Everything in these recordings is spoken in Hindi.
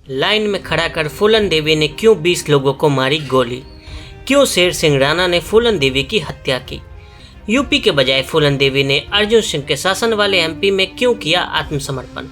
लाइन में खड़ा कर फूलन देवी ने क्यों 20 लोगों को मारी गोली? क्यों शेर सिंह राणा ने फूलन देवी की हत्या की? यूपी के बजाय फूलन देवी ने अर्जुन सिंह के शासन वाले एमपी में क्यों किया आत्मसमर्पण?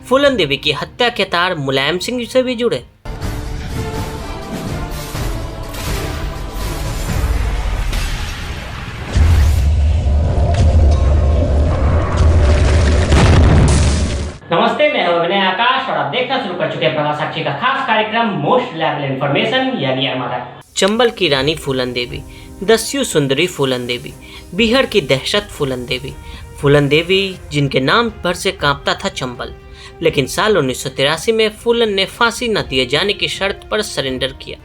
फूलन देवी की हत्या के तार मुलायम सिंह से भी जुड़े? नमस्ते, मैं हूं विनय आकाश और आप देखना शुरू कर चुके हैं प्रभात साक्षी का खास कार्यक्रम मोस्ट लेवल इंफॉर्मेशन यानी एमआरआई। चंबल की रानी फूलन देवी, दस्यु सुंदरी फूलन देवी, बिहार की दहशत फूलन देवी। फूलन देवी जिनके नाम पर से कांपता था चंबल, लेकिन साल 1983 में फूलन ने फांसी न दिए जाने की शर्त पर सरेंडर किया।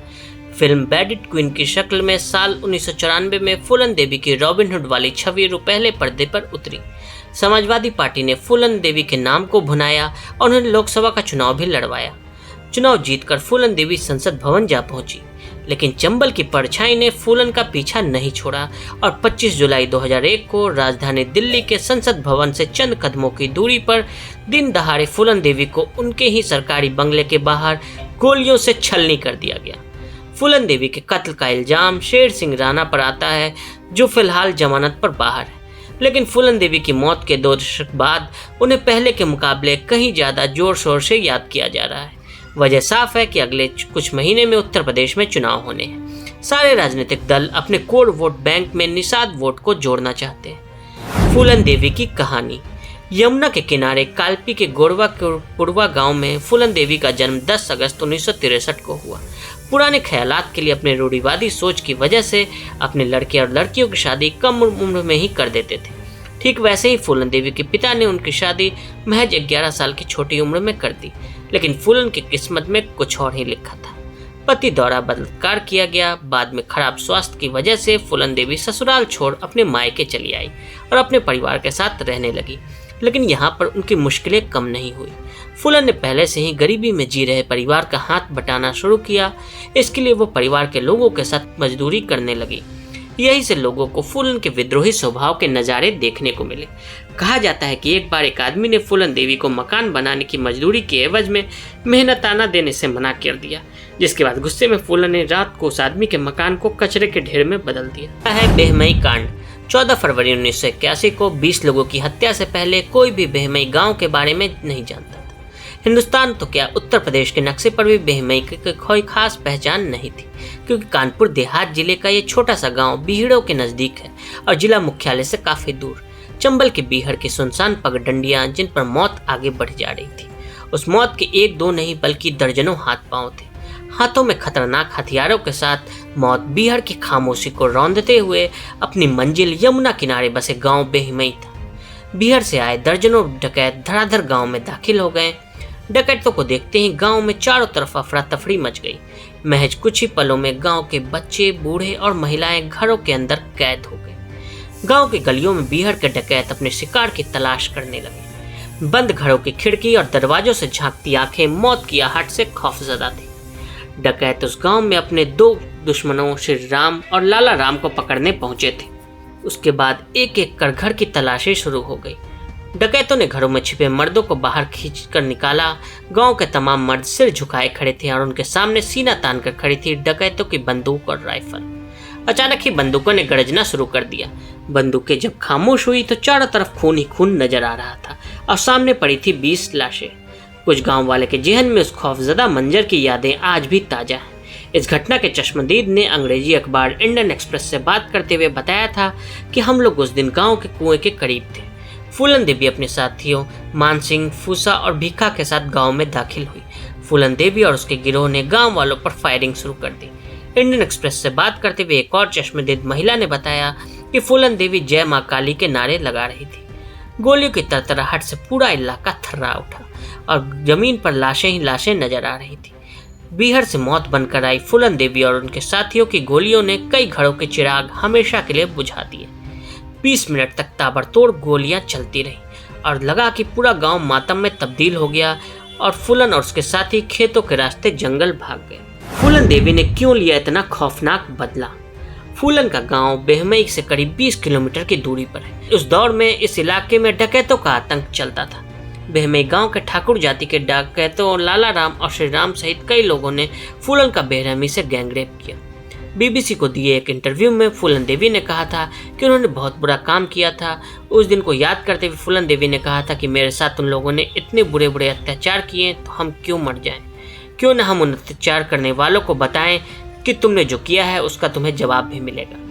फिल्म बैडिट क्वीन की शक्ल में साल 1994 में फूलन देवी की रॉबिनहुड वाली छवि पहले पर्दे पर उतरी। समाजवादी पार्टी ने फूलन देवी के नाम को भुनाया और उन्हें लोकसभा का चुनाव भी लड़वाया। चुनाव जीतकर फूलन देवी संसद भवन जा पहुंची, लेकिन चंबल की परछाई ने फूलन का पीछा नहीं छोड़ा और 25 जुलाई 2001 को राजधानी दिल्ली के संसद भवन से चंद कदमों की दूरी पर दिन दहाड़े फूलन देवी को उनके ही सरकारी बंगले के बाहर गोलियों से छलनी कर दिया गया। फूलन देवी के कत्ल का इल्जाम शेर सिंह राणा पर आता है, जो फिलहाल जमानत पर बाहर है, लेकिन फूलन देवी की मौत के 2 दशक बाद उन्हें पहले के मुकाबले कहीं ज़्यादा जोर शोर से याद किया जा रहा है। वजह साफ है कि अगले कुछ महीने में उत्तर प्रदेश में चुनाव होने हैं। सारे राजनीतिक दल अपने कोर वोट बैंक में निषाद वोट को जोड़ना चाहते हैं। फूलन देवी की कहानी। यमुना के किनारे कालपी के गोरवा पुरवा गांव में फूलन देवी का जन्म 10 अगस्त 1963 को हुआ। पुराने ख्यालात के लिए अपने रूढ़िवादी सोच की वजह से अपने लड़के और लड़कियों की शादी कम उम्र में ही कर देते थे। ठीक वैसे ही फूलन देवी के पिता ने उनकी शादी महज 11 साल की छोटी उम्र में कर दी, लेकिन फूलन की किस्मत में कुछ और ही लिखा था। पति द्वारा बलात्कार किया गया। बाद में खराब स्वास्थ्य की वजह से फूलन देवी ससुराल छोड़ अपने मायके चली आई और अपने परिवार के साथ रहने लगी, लेकिन यहाँ पर उनकी मुश्किलें कम नहीं हुई। फूलन ने पहले से ही गरीबी में जी रहे परिवार का हाथ बटाना शुरू किया। इसके लिए वो परिवार के लोगों के साथ मजदूरी करने लगी। यही से लोगों को फूलन के विद्रोही स्वभाव के नज़ारे देखने को मिले। कहा जाता है कि एक बार एक आदमी ने फूलन देवी को मकान बनाने की मजदूरी के एवज में मेहनताना देने से मना कर दिया, जिसके बाद गुस्से में फूलन ने रात को उस आदमी के मकान को कचरे के ढेर में बदल दिया। है बेहमई कांड। 14 फरवरी 1981 को 20 लोगों की हत्या से पहले कोई भी बेहमई गांव के बारे में नहीं जानता था। हिंदुस्तान तो क्या, उत्तर प्रदेश के नक्शे पर भी बेहमई की कोई खास पहचान नहीं थी, क्योंकि कानपुर देहात जिले का ये छोटा सा गांव बीहड़ों के नज़दीक है और जिला मुख्यालय से काफ़ी दूर। चंबल के बीहड़ की सुनसान पगडंडियाँ जिन पर मौत आगे बढ़ जा रही थी। उस मौत के 1-2 नहीं बल्कि दर्जनों हाथ पांव थे। हाथों में खतरनाक हथियारों के साथ मौत बीहड़ की खामोशी को रौंदते हुए अपनी मंजिल यमुना किनारे बसे गांव बेहमई था। बीहड़ से आए दर्जनों डकैत धड़ाधड़ गांव में दाखिल हो गए। डकैतों को देखते ही गांव में चारों तरफ अफरा तफरी मच गई। महज कुछ ही पलों में गांव के बच्चे, बूढ़े और महिलाएं घरों के अंदर कैद हो गए। गांव की गलियों में बीहड़ के डकैत अपने शिकार की तलाश करने लगे। बंद घरों की खिड़की और दरवाजों से झांकती आंखें मौत की आहट से खौफजदा थी। डकैत उस गांव में अपने 2 दुश्मनों श्री राम और लाला राम को पकड़ने पहुंचे थे। उसके बाद एक एक कर घर की तलाशी शुरू हो गई। डकैतों ने घरों में छिपे मर्दों को बाहर खींचकर निकाला। गांव के तमाम मर्द सिर झुकाए खड़े थे और उनके सामने सीना तान कर खड़ी थी डकैतों की बंदूक और राइफल। अचानक ही बंदूकों ने गरजना शुरू कर दिया। बंदूकें जब खामोश हुई तो चारों तरफ खून ही खून नजर आ रहा था और सामने पड़ी थी 20 लाशें। कुछ गांव वाले के जेहन में उस खौफजदा मंजर की यादें आज भी ताजा हैं। इस घटना के चश्मदीद ने अंग्रेजी अखबार इंडियन एक्सप्रेस से बात करते हुए बताया था कि हम लोग उस दिन गांव के कुएं के करीब थे। फूलन देवी अपने साथियों मान सिंह, फूसा और भीखा के साथ गांव में दाखिल हुई। फूलन देवी और उसके गिरोह ने गांव वालों पर फायरिंग शुरू कर दी। इंडियन एक्सप्रेस से बात करते हुए एक और चश्मदीद महिला ने बताया कि फूलन देवी जय मां काली के नारे लगा रही थी। गोलियों की तरतराहट से पूरा इलाका थर्रा उठा और जमीन पर लाशें ही लाशें नजर आ रही थी। बीहड़ से मौत बनकर आई फूलन देवी और उनके साथियों की गोलियों ने कई घरों के चिराग हमेशा के लिए बुझा दिए। 20 मिनट तक ताबड़तोड़ गोलियां चलती रही और लगा कि पूरा गांव मातम में तब्दील हो गया और फूलन और उसके साथी खेतों के रास्ते जंगल भाग गए। फूलन देवी ने क्यों लिया इतना खौफनाक बदला? फूलन का गांव बेहमई से करीब 20 किलोमीटर की दूरी पर है। उस दौर में इस इलाके में डकैतों का आतंक चलता था। बेहमई गांव के ठाकुर जाति के डकैतों लाला राम और श्री राम सहित कई लोगों ने फूलन का बेरहमी से गैंगरेप किया। बीबीसी को दिए एक इंटरव्यू में फूलन देवी ने कहा था कि उन्होंने बहुत बुरा काम किया था। उस दिन को याद करते हुए फूलन देवी ने कहा था कि मेरे साथ उन लोगों ने इतने बुरे बुरे अत्याचार किए तो हम क्यों मर जाएं? क्यों न हम उन अत्याचार करने वालों को बताएं कि तुमने जो किया है उसका तुम्हें जवाब भी मिलेगा।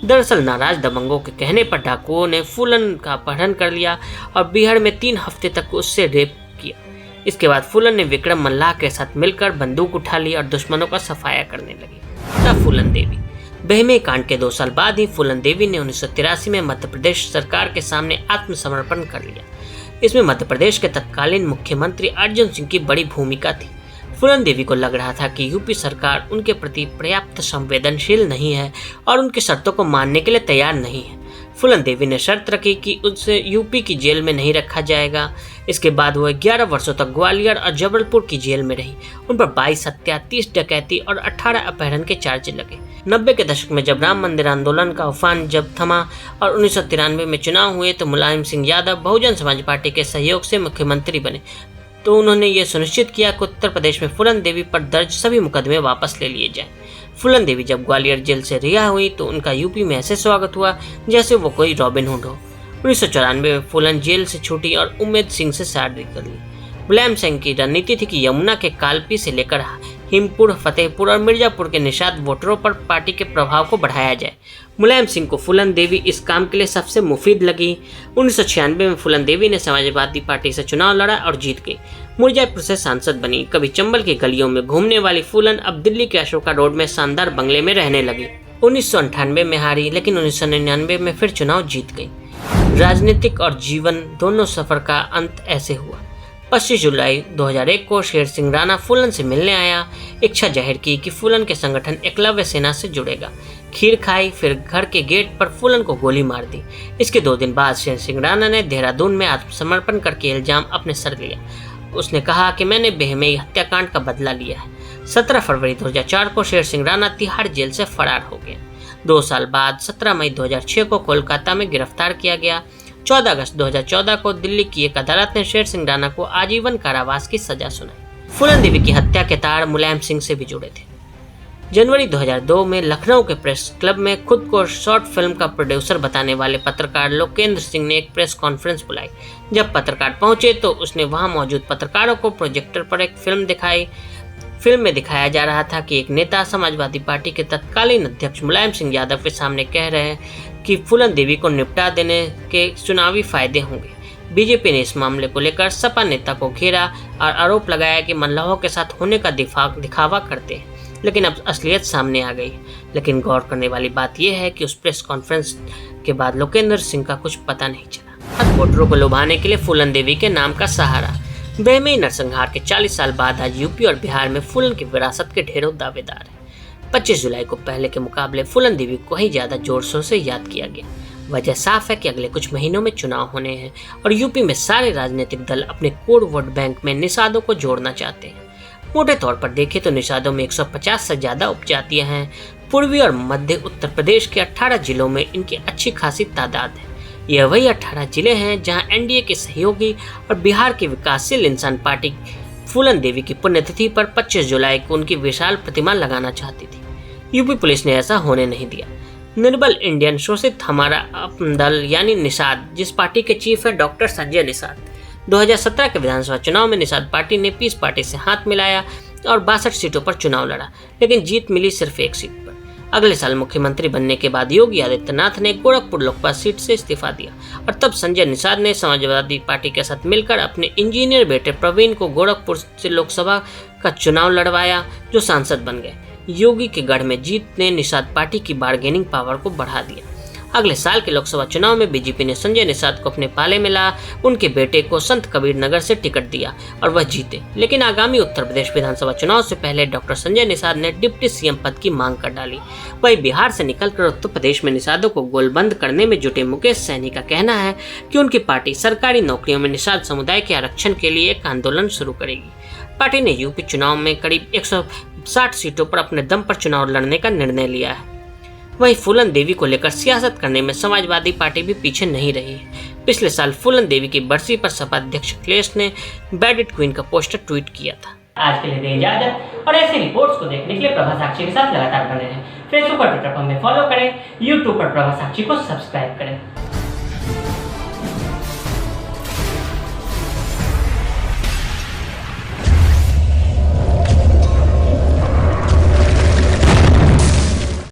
दरअसल नाराज दबंगों के कहने पर डाकुओं ने फूलन का अपहरण कर लिया और बिहार में 3 हफ्ते तक उससे रेप किया। इसके बाद फूलन ने विक्रम मल्लाह के साथ मिलकर बंदूक उठा ली और दुश्मनों का सफाया करने लगी। तब फूलन देवी बेहमई कांड के 2 साल बाद ही फूलन देवी ने 1983 में मध्य प्रदेश सरकार के सामने आत्मसमर्पण कर लिया। इसमें मध्य प्रदेश के तत्कालीन मुख्यमंत्री अर्जुन सिंह की बड़ी भूमिका थी। फूलन देवी को लग रहा था कि यूपी सरकार उनके प्रति पर्याप्त संवेदनशील नहीं है और उनकी शर्तों को मानने के लिए तैयार नहीं है। फूलन देवी ने शर्त रखी कि उसे यूपी की जेल में नहीं रखा जाएगा। इसके बाद वह 11 वर्षों तक ग्वालियर और जबलपुर की जेल में रही। उन पर 22 हत्या, 30 डकैती और 18 अपहरण के चार्ज लगे। 90 के दशक में जब राम मंदिर आंदोलन का उफान जब थमा और 1993 में चुनाव हुए तो मुलायम सिंह यादव बहुजन समाज पार्टी के सहयोग से मुख्यमंत्री बने, तो उन्होंने ये सुनिश्चित किया कि उत्तर प्रदेश में फूलन देवी पर दर्ज सभी मुकदमे वापस ले लिए जाएं। फूलन देवी जब ग्वालियर जेल से रिहा हुई तो उनका यूपी में ऐसे स्वागत हुआ जैसे वो कोई रॉबिन हुड हो। 1994 में फूलन जेल से छूटी और उम्मेद सिंह से शादी कर ली। मुलायम सिंह की रणनीति थी कि यमुना के कालपी से लेकर हिमपुर, फतेहपुर और मिर्जापुर के निषाद वोटरों पर पार्टी के प्रभाव को बढ़ाया जाए। मुलायम सिंह को फूलन देवी इस काम के लिए सबसे मुफीद लगी। 1996 में फूलन देवी ने समाजवादी पार्टी से चुनाव लड़ा और जीत गई। मिर्जापुर से सांसद बनी। कभी चंबल की गलियों में घूमने वाली फूलन अब दिल्ली के अशोका रोड में शानदार बंगले में रहने लगी। 1998 में हारी, लेकिन 1999 में फिर चुनाव जीत गई। राजनीतिक और जीवन दोनों सफर का अंत ऐसे हुआ। 25 जुलाई 2001 को शेर सिंह राणा फूलन से मिलने आया। इच्छा जाहिर की कि फूलन के संगठन एकलव्य सेना से जुड़ेगा। खीर खाई, फिर घर के गेट पर फूलन को गोली मार दी। इसके 2 दिन बाद शेर सिंह राणा ने देहरादून में आत्मसमर्पण करके इल्जाम अपने सर लिया। उसने कहा कि मैंने बेहमई हत्याकांड का बदला लिया है। 17 फरवरी 2004 को शेर सिंह राणा तिहाड़ जेल से फरार हो गया। 2 साल बाद 17 मई 2006 को कोलकाता में गिरफ्तार किया गया। 14 अगस्त 2014 को दिल्ली की एक अदालत ने शेर सिंह राणा को आजीवन कारावास की सजा सुनाई। फूलन देवी की हत्या के तार मुलायम सिंह से भी जुड़े थे। जनवरी 2002 में लखनऊ के प्रेस क्लब में खुद को शॉर्ट फिल्म का प्रोड्यूसर बताने वाले पत्रकार लोकेंद्र सिंह ने एक प्रेस कॉन्फ्रेंस बुलाई। जब पत्रकार पहुंचे तो उसने वहां मौजूद पत्रकारों को प्रोजेक्टर पर एक फिल्म दिखाई। फिल्म में दिखाया जा रहा था कि एक नेता समाजवादी पार्टी के तत्कालीन अध्यक्ष मुलायम सिंह यादव के सामने कह रहे हैं कि फूलन देवी को निपटा देने के चुनावी फायदे होंगे। बीजेपी ने इस मामले को लेकर सपा नेता को घेरा और आरोप लगाया कि मल्लाहों के साथ होने का दिखावा करते हैं, लेकिन अब असलियत सामने आ गई। लेकिन गौर करने वाली बात यह है कि उस प्रेस कॉन्फ्रेंस के बाद लोकेंद्र सिंह का कुछ पता नहीं चला। वोटरों को लुभाने के लिए फूलन देवी के नाम का सहारा। बेहमई नरसंहार के 40 साल बाद आज यूपी और बिहार में फूलन की विरासत के ढेरों दावेदार हैं। 25 जुलाई को पहले के मुकाबले फूलन देवी को ही ज्यादा जोर शोर से याद किया गया। वजह साफ है कि अगले कुछ महीनों में चुनाव होने हैं और यूपी में सारे राजनीतिक दल अपने कोर वोट बैंक में निषादों को जोड़ना चाहते हैं। मोटे तौर पर देखें तो निषादों में 150 से ज्यादा उपजातियां हैं। पूर्वी और मध्य उत्तर प्रदेश के 18 जिलों में इनकी अच्छी खासी तादाद है। यह वही 18 जिले हैं जहां एनडीए के सहयोगी और बिहार की विकासशील इंसान पार्टी फूलन देवी की पुण्यतिथि पर 25 जुलाई को उनकी विशाल प्रतिमा लगाना चाहती थी। यूपी पुलिस ने ऐसा होने नहीं दिया। निर्बल इंडियन शोषित हमारा अपना दल यानी निषाद, जिस पार्टी के चीफ है डॉक्टर संजय निषाद, 2017 के विधानसभा चुनाव में निषाद पार्टी ने पीस पार्टी से हाथ मिलाया और 62 सीटों पर चुनाव लड़ा, लेकिन जीत मिली सिर्फ 1 सीट पर। अगले साल मुख्यमंत्री बनने के बाद योगी आदित्यनाथ ने गोरखपुर लोकसभा सीट से इस्तीफा दिया और तब संजय निषाद ने समाजवादी पार्टी के साथ मिलकर अपने इंजीनियर बेटे प्रवीण को गोरखपुर से लोकसभा का चुनाव लड़वाया, जो सांसद बन गए। योगी के गढ़ में जीत ने निषाद पार्टी की बार्गेनिंग पावर को बढ़ा दिया। अगले साल के लोकसभा चुनाव में बीजेपी ने संजय निषाद को अपने पाले में ला, उनके बेटे को संत कबीर नगर से टिकट दिया और वह जीते। लेकिन आगामी उत्तर प्रदेश विधानसभा चुनाव से पहले डॉक्टर संजय निषाद ने डिप्टी सीएम पद की मांग कर डाली। वहीं बिहार से निकलकर उत्तर प्रदेश में निषादों को गोलबंद करने में जुटे मुकेश सहनी का कहना है कि उनकी पार्टी सरकारी नौकरियों में निषाद समुदाय के आरक्षण के लिए एक आंदोलन शुरू करेगी। पार्टी ने यूपी चुनाव में करीब 160 सीटों पर अपने दम पर चुनाव लड़ने का निर्णय लिया है। वहीं फूलन देवी को लेकर सियासत करने में समाजवादी पार्टी भी पीछे नहीं रही है। पिछले साल फूलन देवी की बरसी पर सपा अध्यक्ष अखिलेश ने बैड इट क्वीन का पोस्टर ट्वीट किया था। आज के लिए दें इजाजत और ऐसी रिपोर्ट्स को देखने के लिए प्रभा साक्षी के साथ लगातार बने रहें। फेसबुक और ट्विटर पर हमें फॉलो करें, यूट्यूब पर प्रभा साक्षी को सब्सक्राइब करें।